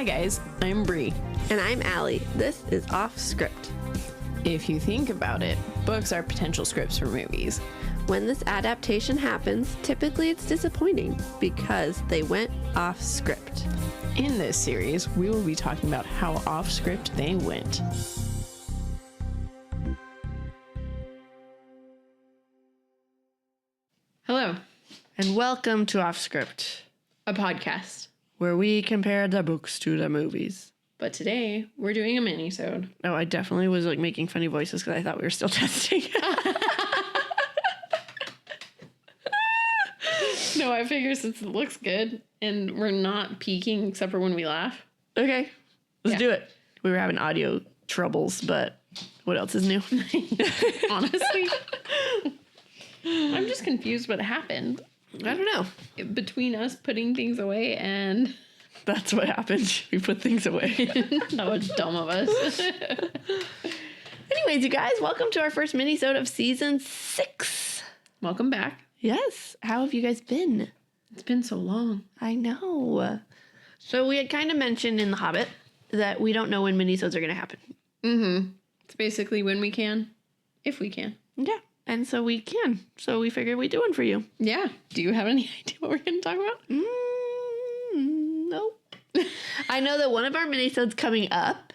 Hi guys, I'm Bri. And I'm Alli. This is Offscript. If you think about it, books are potential scripts for movies. When this adaptation happens, typically it's disappointing because they went off script. In this series, we will be talking about how off script they went. Hello, And welcome to Offscript, a podcast. where we compare the books to the movies. But today, we're doing a mini-sode. Oh, I definitely was like making funny voices because I thought we were still testing. No, I figure since it looks good and we're not peaking except for when we laugh. Okay, let's Yeah. do it. We were having audio troubles, but what else is new? Honestly. I'm just confused what happened. I don't know. Between us putting things away and That's what happened. We put things away. that was dumb of us. Anyways, you guys, welcome to our first mini-sode of season 6. Welcome back. Yes. How have you guys been? It's been so long. I know. So we had kind of mentioned in The Hobbit that we don't know when minisodes are going to happen. Mm-hmm. It's basically when we can, if we can. Yeah. And so we can. So we figured we'd do one for you. Yeah. Do you have any idea what we're going to talk about? Nope. I know that one of our minisodes coming up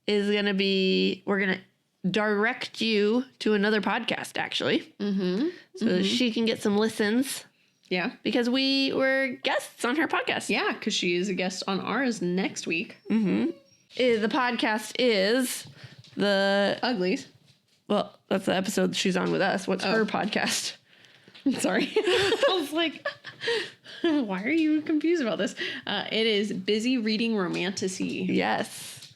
is going to be, we're going to direct you to another podcast, actually. Mm-hmm. So she can get some listens Yeah. because we were guests on her podcast. Yeah, because she is a guest on ours next week. Mm-hmm. The podcast is the... Uglies. Well, that's the episode she's on with us. What's her podcast? Sorry. I was like, why are you confused about this? It is Busy Reading Romantasy. Yes.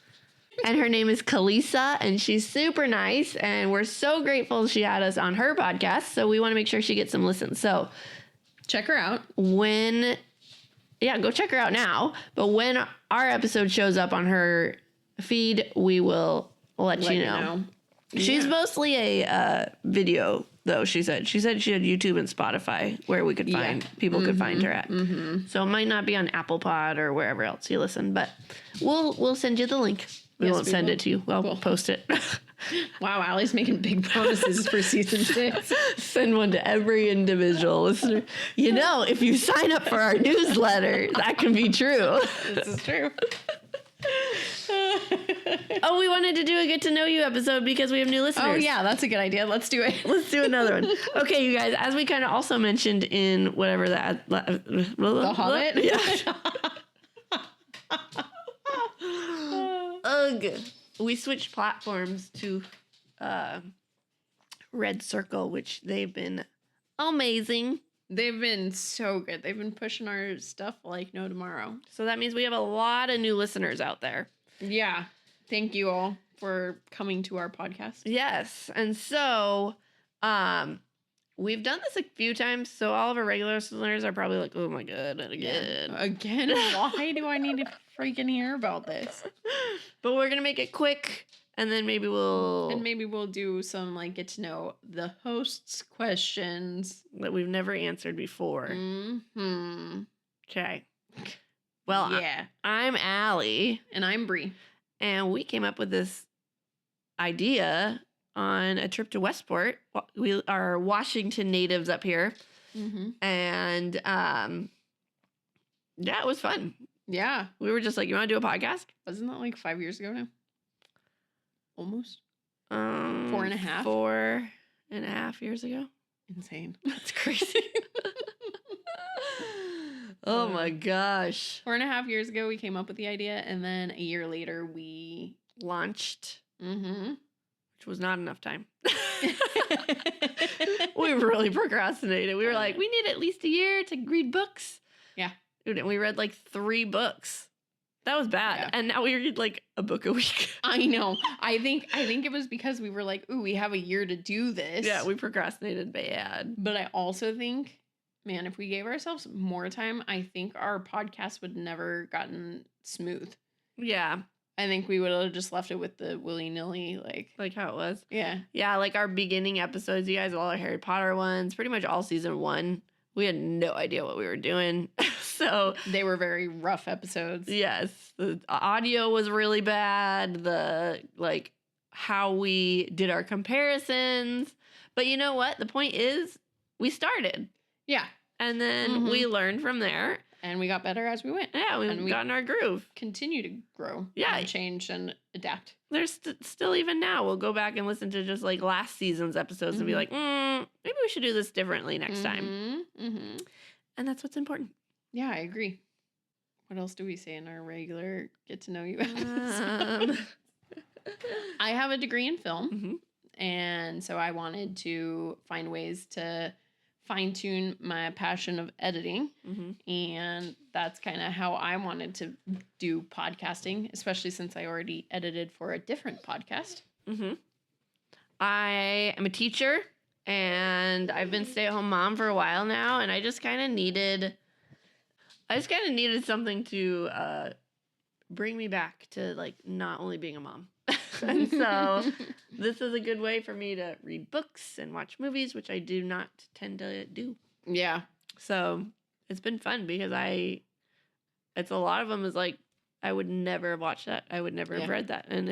And her name is Kalisa, and she's super nice, and we're so grateful she had us on her podcast, so we want to make sure she gets some listens. So Check her out. go check her out now, but when our episode shows up on her feed, we will let you know. She's mostly a video, though, she said. She said she had YouTube and Spotify where we could find, people could find her at. Mm-hmm. So it might not be on Apple Pod or wherever else you listen, but we'll send you the link. We won't send it to you. We'll post it. Wow, Allie's making big promises for season 6. Send one to every individual listener. You know, if you sign up for our newsletter, that can be true. This is true. Oh, we wanted to do a get to know you episode because we have new listeners. Oh, yeah, that's a good idea. Let's do it. Let's do another one. Okay, you guys, as we kind of also mentioned in whatever that... The Hobbit? Yeah. Ugh. We switched platforms to Red Circle, which they've been amazing. They've been so good. They've been pushing our stuff like no tomorrow. So that means we have a lot of new listeners out there. Yeah. Thank you all for coming to our podcast. Yes. And so we've done this a few times, so all of our regular listeners are probably like, oh my God, and again. Yeah. Again? Why do I need to freaking hear about this? But we're going to make it quick, and then maybe we'll do some like get to know the hosts questions that we've never answered before. Mm-hmm. Okay. Well, yeah. I'm Alli. And I'm Bri. And we came up with this idea on a trip to Westport. We are Washington natives up here. Mm-hmm. And yeah, it was fun. Yeah. We were just like, you want to do a podcast? Wasn't that like 5 years ago now? Almost. 4.5. 4.5 years ago. Insane. That's crazy. Oh my gosh. 4.5 years ago, we came up with the idea. And then a year later, we launched. Mm-hmm. Which was not enough time. We really procrastinated. We were like, we need at least a year to read books. Yeah. Dude, and we read like 3 books. That was bad. Yeah. And now we read like a book a week. I know. I think it was because we were like, ooh, we have a year to do this. Yeah, we procrastinated bad. But I also think, man, if we gave ourselves more time, I think our podcast would never gotten smooth. Yeah. I think we would have just left it with the willy-nilly, like how it was. Yeah. Yeah, like our beginning episodes, you guys, all our Harry Potter ones, pretty much all season 1. We had no idea what we were doing. So they were very rough episodes. Yes, the audio was really bad. The how we did our comparisons. But you know what? The point is we started. Yeah. And then we learned from there. And we got better as we went. Yeah, we got in our groove. Continue to grow. Yeah. And change and adapt. There's still even now. We'll go back and listen to just last season's episodes and be like, maybe we should do this differently next time. Mm-hmm. And that's what's important. Yeah, I agree. What else do we say in our regular get to know you episodes? I have a degree in film. And so I wanted to find ways to fine-tune my passion of editing. And that's kind of how I wanted to do podcasting, especially since I already edited for a different podcast. I am a teacher, and I've been stay-at-home mom for a while now, and I just kind of needed something to bring me back to not only being a mom. And so this is a good way for me to read books and watch movies, which I do not tend to do. Yeah. So it's been fun because it's a lot of them is I would never have watched that. I would never have read that. And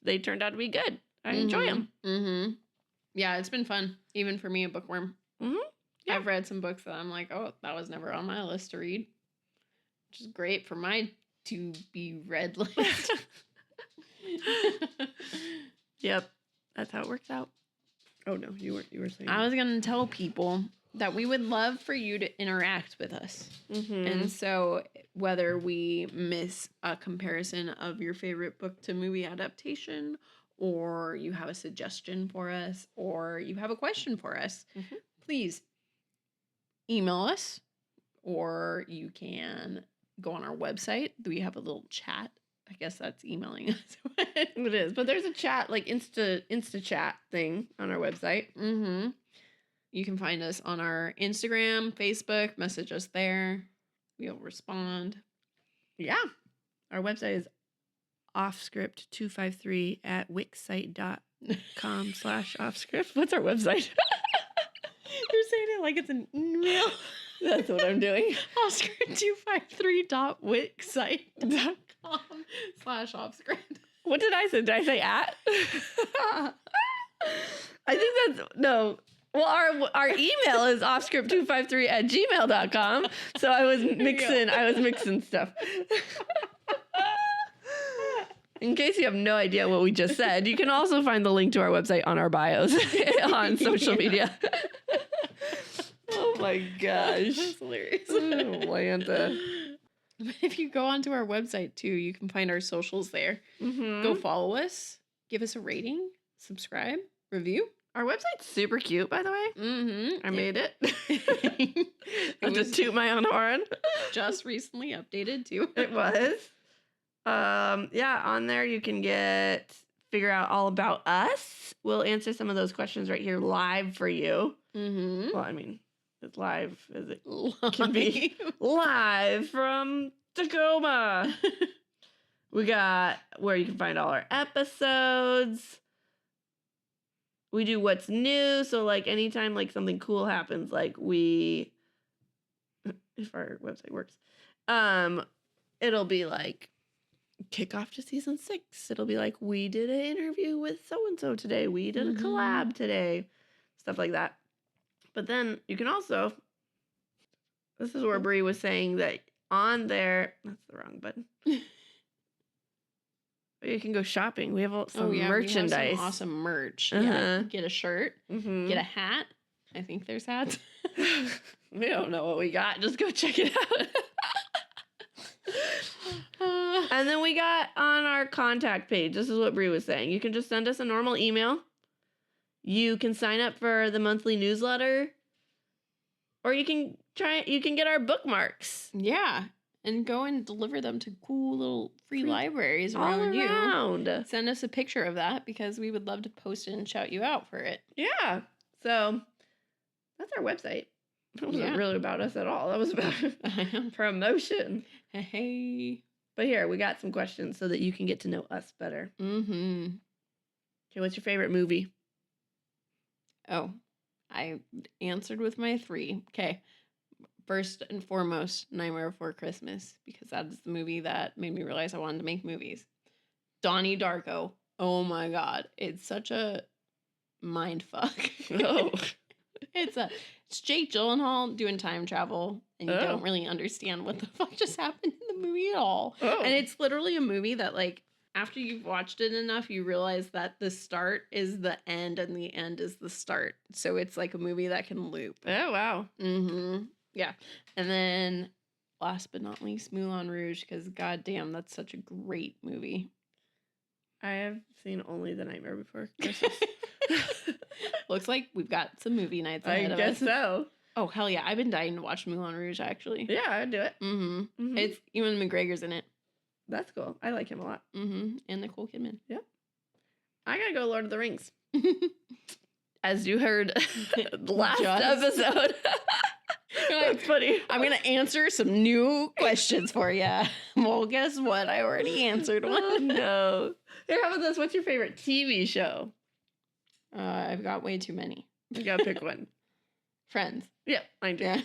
they turned out to be good. I enjoy them. Yeah, it's been fun. Even for me, a bookworm. Yeah. I've read some books that I'm like, oh, that was never on my list to read. Which is great for my to be read list. Yep, that's how it works out. Oh no, you were saying. I was gonna tell people that we would love for you to interact with us, and so whether we miss a comparison of your favorite book to movie adaptation, or you have a suggestion for us, or you have a question for us, please email us, or you can go on our website. We have a little chat. I guess that's emailing us. It is, but there's a chat, Insta chat thing on our website. You can find us on our Instagram, Facebook, message us there. We'll respond. Yeah. Our website is Offscript253 at wixsite.com/offscript. What's our website? You're saying it like it's an email. That's what I'm doing. Offscript253.wixsite.com/offscript. What did I say? Did I say at? I think that's no. Well, our email is offscript253 at gmail.com. So I was mixing stuff. In case you have no idea what we just said, you can also find the link to our website on our bios on social media. Oh my gosh. That's hilarious. Atlanta. If you go onto our website too, you can find our socials there. Go follow us, give us a rating, subscribe, review. Our website's super cute, by the way. I made it. I just toot my own horn. Just recently updated too. It was. On there you can figure out all about us. We'll answer some of those questions right here live for you. Well, I mean, as live as it can be. Live from Tacoma. We got where you can find all our episodes. We do what's new. So anytime something cool happens, if our website works, it'll be kickoff to season 6. It'll be we did an interview with so-and-so today. We did a collab today. Stuff like that. But then you can also, this is where Bri was saying that on there, that's the wrong button. You can go shopping. We have some merchandise. We have some awesome merch. Yeah, get a shirt, get a hat. I think there's hats. We don't know what we got. Just go check it out. And then we got on our contact page, this is what Bri was saying. You can just send us a normal email. You can sign up for the monthly newsletter. Or you can get our bookmarks. Yeah. And go and deliver them to cool little free libraries around you. Send us a picture of that because we would love to post it and shout you out for it. Yeah. So that's our website. It wasn't really about us at all. That was about promotion. Hey. But here, we got some questions so that you can get to know us better. Okay, what's your favorite movie? Oh, I answered with my 3. Okay. First and foremost, Nightmare Before Christmas, because that is the movie that made me realize I wanted to make movies. Donnie Darko. Oh my God. It's such a mind fuck. Oh. It's Jake Gyllenhaal doing time travel, and you don't really understand what the fuck just happened in the movie at all. Oh. And it's literally a movie that, like, after you've watched it enough, you realize that the start is the end and the end is the start. So it's like a movie that can loop. Oh, wow. Mm-hmm. Yeah. And then last but not least, Moulin Rouge, because goddamn, that's such a great movie. I have seen only The Nightmare Before Christmas. Looks like we've got some movie nights ahead of us. I guess so. Oh, hell yeah. I've been dying to watch Moulin Rouge, actually. Yeah, I'd do it. Mm-hmm. Mm-hmm. It's Ewan McGregor's in it. That's cool. I like him a lot. Mm-hmm. And Nicole Kidman. Yeah. I gotta go Lord of the Rings. As you heard last episode. That's funny. I'm going to answer some new questions for you. Well, guess what? I already answered one. Oh, no. Here, how about this? What's your favorite TV show? I've got way too many. You gotta pick one. Friends. Yep, I do. Yeah.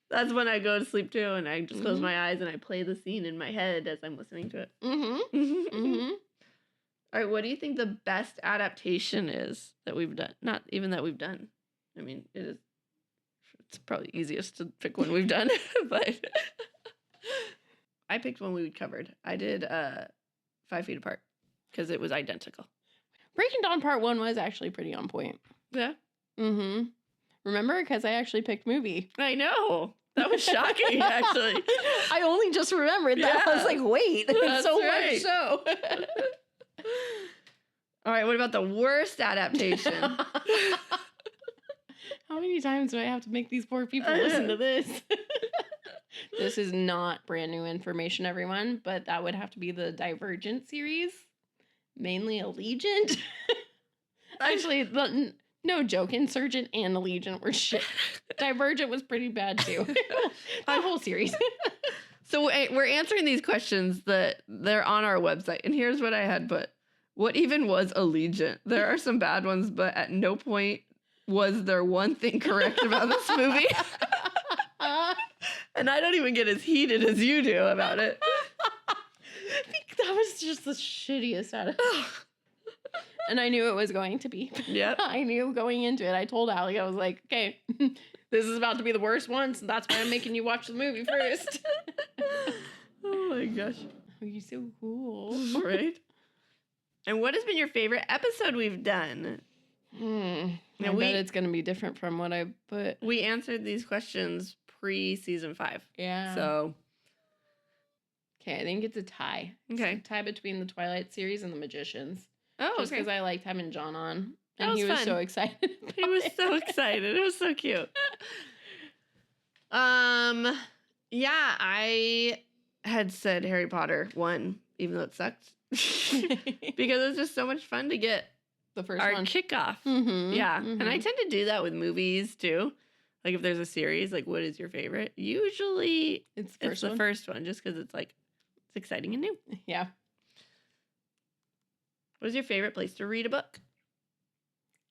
That's when I go to sleep too, and I just close my eyes and I play the scene in my head as I'm listening to it. Mm-hmm. Mm-hmm. All right, what do you think the best adaptation is that we've done? Not even that we've done. I mean, it's probably easiest to pick one we've done, but I picked one we covered. I did 5 Feet Apart because it was identical. Breaking Dawn Part 1 was actually pretty on point. Yeah. Mm-hmm. Remember? Because I actually picked movie. I know. That was shocking, actually. I only just remembered that. I was like, wait, that's so right. much so. All right, what about the worst adaptation? How many times do I have to make these poor people listen to this? This is not brand new information, everyone, but that would have to be the Divergent series. Mainly Allegiant. Actually, no joke, Insurgent and Allegiant were shit. Divergent was pretty bad too. That whole series. So we're answering these questions that they're on our website, and here's what I had put. What even was Allegiant? There are some bad ones, but at no point was there one thing correct about this movie. And I don't even get as heated as you do about it. That was just the shittiest out of it. And I knew it was going to be. Yep. I knew going into it. I told Allie, I was like, okay, this is about to be the worst one, so that's why I'm making you watch the movie first. Oh my gosh. Oh, you're so cool. Right? And what has been your favorite episode we've done? I bet it's going to be different from what I put. We answered these questions pre-season 5. Yeah. So. Okay, I think it's a tie. Okay. It's a tie between the Twilight series and the Magicians. Oh, just because I liked having John on. That And was he was fun. so excited. He was so excited. It was so cute. Yeah, I had said Harry Potter 1, even though it sucked. Because it was just so much fun to get The first our one. kickoff. Mm-hmm, Yeah. mm-hmm. And I tend to do that with movies too. Like if there's a series, like what is your favorite? Usually It's the first one. first one just because it's like, it's exciting and new. Yeah. What is your favorite place to read a book?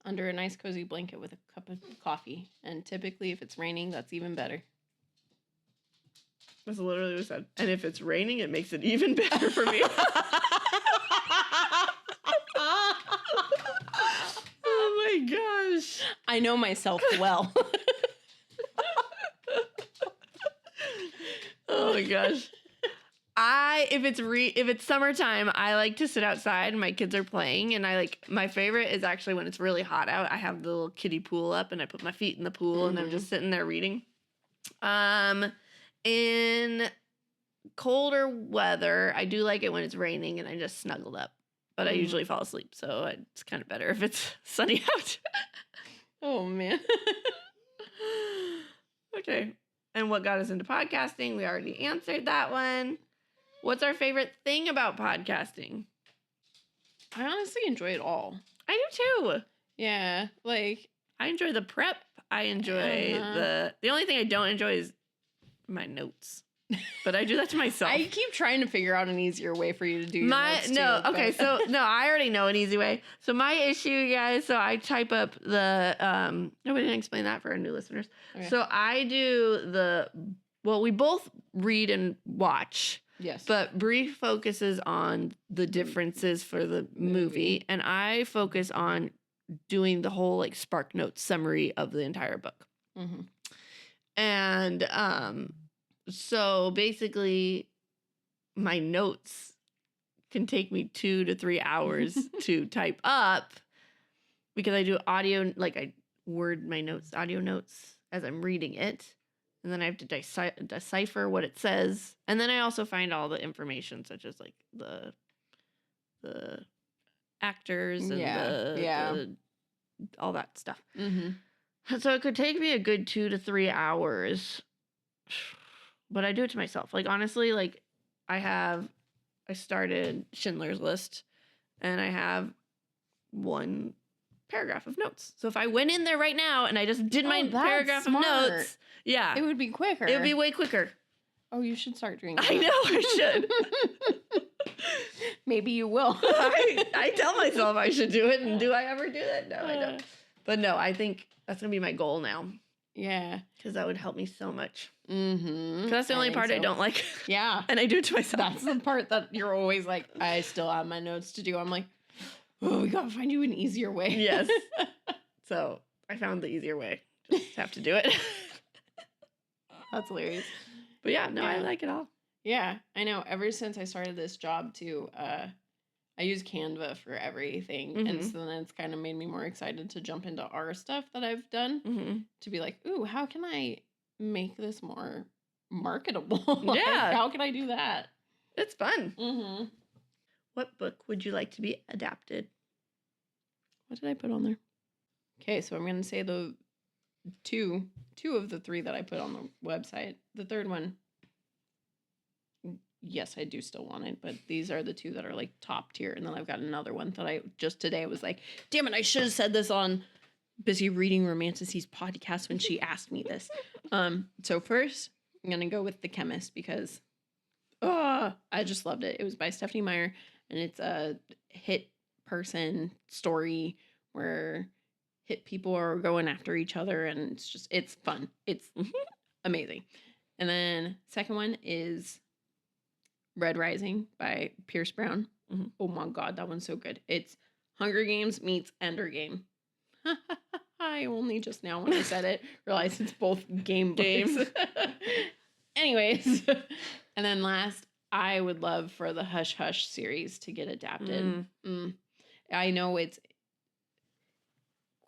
Under a nice cozy blanket with a cup of coffee. And typically if it's raining, that's even better. That's literally what I said. And if it's raining, it makes it even better for me. Oh my gosh. I know myself well. Oh my gosh. If it's summertime, I like to sit outside and my kids are playing, and my favorite is actually when it's really hot out. I have the little kiddie pool up and I put my feet in the pool and I'm just sitting there reading. In colder weather, I do like it when it's raining and I just snuggled up, but I usually fall asleep, so it's kind of better if it's sunny out. Oh man. Okay. And what got us into podcasting? We already answered that one. What's our favorite thing about podcasting? I honestly enjoy it all. I do too. Yeah. Like, I enjoy the prep. I enjoy the only thing I don't enjoy is my notes. But I do that to myself. I keep trying to figure out an easier way for you to do your notes too, I already know an easy way. So my issue, guys, so I type up the no, we didn't explain that for our new listeners. Okay. So I do we both read and watch. Yes. But Bri focuses on the differences for the movie, and I focus on doing the whole like Spark Notes summary of the entire book. Mm-hmm. And so basically my notes can take me 2 to 3 hours to type up because I do audio, like I word my notes, audio notes as I'm reading it. And then I have to decipher what it says. And then I also find all the information, such as like the actors and all that stuff. Mm-hmm. So it could take me a good 2 to 3 hours, but I do it to myself. Like honestly, like I started Schindler's List, and I have 1 paragraph of notes. So if I went in there right now and I just did my paragraph of notes, yeah, it would be quicker. It would be way quicker. Oh, you should start doing that. I know I should. Maybe you will. I tell myself I should do it, and do I ever do it? No, I don't. But no, I think that's gonna be my goal now. Yeah, because that would help me so much. Mm-hmm. That's the only part I don't like. Yeah, and I do it to myself. That's the part that you're always like, I still have my notes to do. I'm like, oh, we gotta find you an easier way. Yes. So I found the easier way. Just have to do it. That's hilarious. But yeah, no, I like it all. Yeah, I know. Ever since I started this job too, I use Canva for everything. Mm-hmm. And so then it's kind of made me more excited to jump into our stuff that I've done to be like, ooh, how can I make this more marketable? Yeah. How can I do that? It's fun. Mm-hmm. What book would you like to be adapted? What did I put on there? Okay, so I'm going to say the two of the 3 that I put on the website. The third one, yes, I do still want it, but these are the 2 that are like top tier. And then I've got another one that I just today was like, damn it, I should have said this on Busy Reading Romantices podcast when she asked me this. So first, I'm going to go with The Chemist because I just loved it. It was by Stephanie Meyer, and it's a hit person story where hit people are going after each other, and it's fun. It's amazing. And then second one is Red Rising by Pierce Brown. Mm-hmm. Oh my God, that one's so good. It's Hunger Games meets Ender Game. I only just now when I said it realized it's both game books. Anyways, and then last, I would love for the Hush Hush series to get adapted. I know it's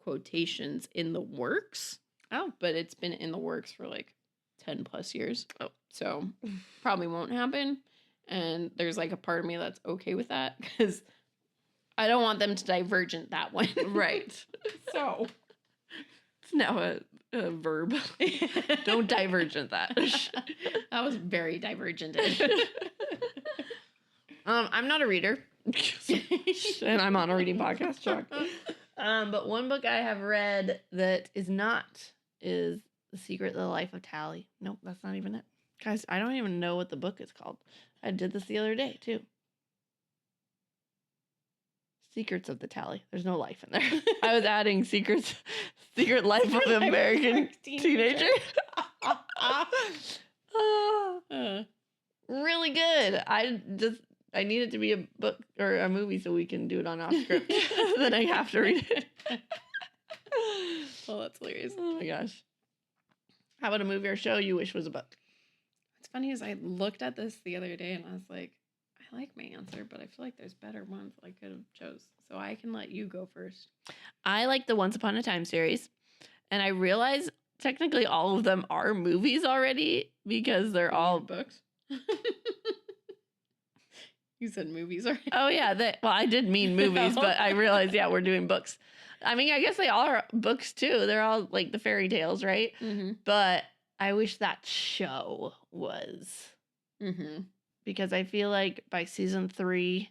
quotations in the works. Oh, but it's been in the works for like 10 plus years. Oh, so probably won't happen. And there's like a part of me that's okay with that because I don't want them to divergent that one. Right. So it's now a verb. Don't divergent that. That was very divergent. I'm not a reader. And I'm on a reading podcast. Shock. But one book I have read that is The Secret of the Life of Tally. Nope, that's not even it. Guys, I don't even know what the book is called. I did this the other day, too. Secrets of the Tally. There's no life in there. I was adding Secret Life of the American Teenager. Really good. I need it to be a book or a movie so we can do it on Offscript. Then I have to read it. Oh, that's hilarious. Oh my gosh. How about a movie or show you wish was a book? What's funny is I looked at this the other day and I was like, I like my answer, but I feel like there's better ones I could have chose. So I can let you go first. I like the Once Upon a Time series. And I realize technically all of them are movies already because they're all books. You said movies already. Oh, yeah. I did mean movies, but I realized, we're doing books. I mean, I guess they all are books, too. They're all like the fairy tales, right? Mm-hmm. But I wish that show was. Mm-hmm. Because I feel like by season 3,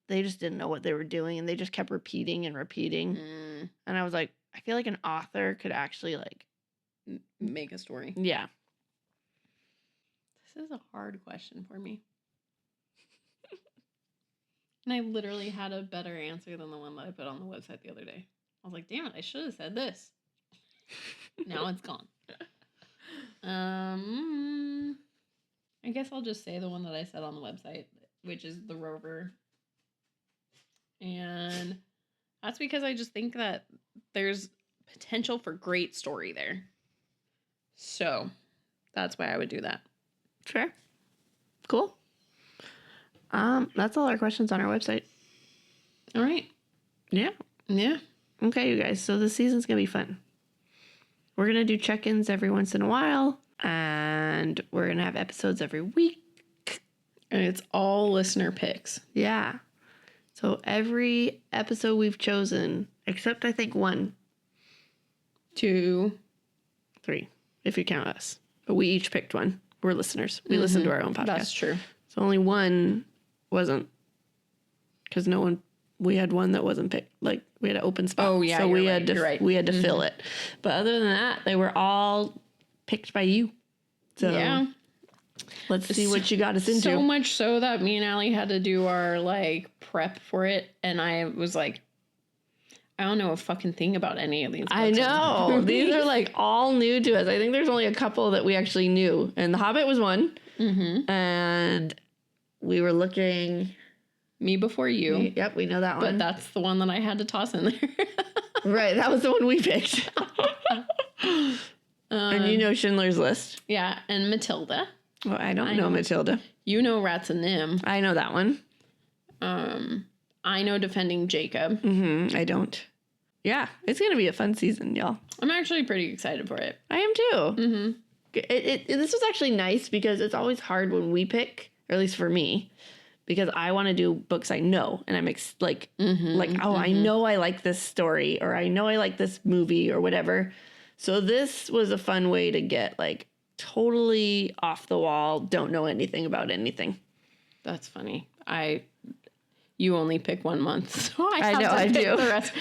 they just didn't know what they were doing, and they just kept repeating and repeating. Mm. And I was like, I feel like an author could actually, like... make a story. Yeah. This is a hard question for me. And I literally had a better answer than the one that I put on the website the other day. I was like, damn it, I should have said this. Now it's gone. I guess I'll just say the one that I said on the website, which is The Rover. And that's because I just think that there's potential for great story there. So that's why I would do that. Sure. Cool. That's all our questions on our website. All right. Yeah. Yeah. Okay, you guys. So the season's going to be fun. We're going to do check-ins every once in a while. And we're going to have episodes every week. And it's all listener picks. Yeah. So every episode we've chosen, except I think 1, 2, 3, if you count us. But we each picked one. We're listeners. We listen to our own podcast. That's true. So only one wasn't, because we had one that wasn't picked. Like, we had an open spot. Oh, yeah, so we had to fill it. But other than that, they were all picked by you. So yeah. Let's see what you got us into. So much so that me and Allie had to do our, prep for it. And I was like, I don't know a fucking thing about any of these books. I know. These are, all new to us. I think there's only a couple that we actually knew. And The Hobbit was one. Mm-hmm. And we were looking... Me Before You. Yep, we know that one. But that's the one that I had to toss in there. Right, that was the one we picked. And you know Schindler's List. Yeah, and Matilda. Well, I don't know Matilda. You know Rats and Nim. I know that one. I know Defending Jacob. Mm-hmm, I don't. Yeah, it's going to be a fun season, y'all. I'm actually pretty excited for it. I am too. Mm-hmm. This was actually nice because it's always hard when we pick, or at least for me, because I want to do books I know, and I'm I know I like this story, or I know I like this movie, or whatever. So this was a fun way to get totally off the wall, don't know anything about anything. That's funny. You only pick 1 month, so I do. The rest.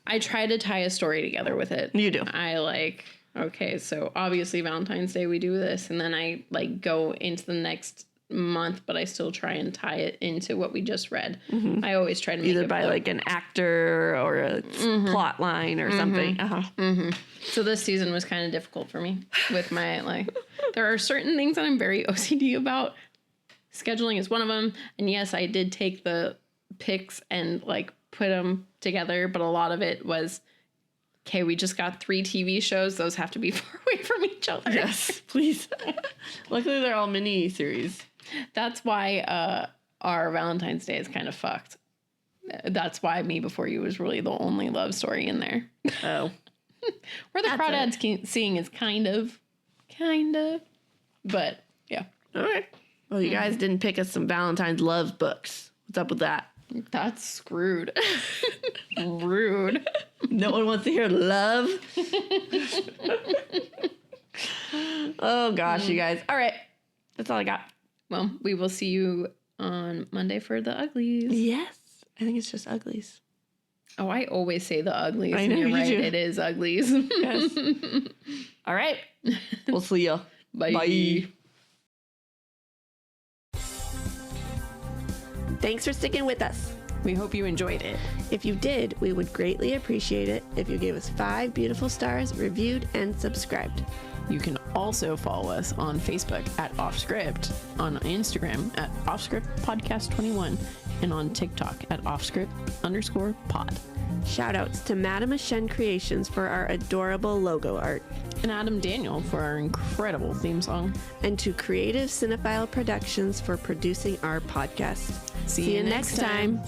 I try to tie a story together with it. You do. Okay, so obviously Valentine's Day we do this, and then I go into the next month, but I still try and tie it into what we just read. Mm-hmm. I always try to make either by an actor or a plot line or something. Uh-huh. Mm-hmm. So this season was kind of difficult for me with my there are certain things that I'm very OCD about. Scheduling is one of them, and yes, I did take the picks and put them together, but a lot of it was, okay, we just got 3 TV shows. Those have to be far away from each other. Yes, please. Luckily, they're all mini series. That's why our Valentine's Day is kind of fucked. That's why Me Before You was really the only love story in there. Oh. Where the Crawdads Sing is kind of. But, yeah. All right. Well, you guys didn't pick us some Valentine's love books. What's up with that? That's screwed. Rude. No one wants to hear love. Oh, gosh, you guys. All right. That's all I got. Well, we will see you on Monday for the uglies. Yes. I think it's just uglies. Oh, I always say the uglies. I know, you're you right. do. It is uglies. Yes. All right. We'll see you. Bye. Bye. Thanks for sticking with us. We hope you enjoyed it. If you did, we would greatly appreciate it if you gave us 5 beautiful stars, reviewed, and subscribed. You can also follow us on Facebook at Offscript, on Instagram at Offscript Podcast 21, and on TikTok at Offscript_pod. Shoutouts to Madame Ashen Creations for our adorable logo art. And Adam Daniel for our incredible theme song. And to Creative Cinephile Productions for producing our podcast. See you next time.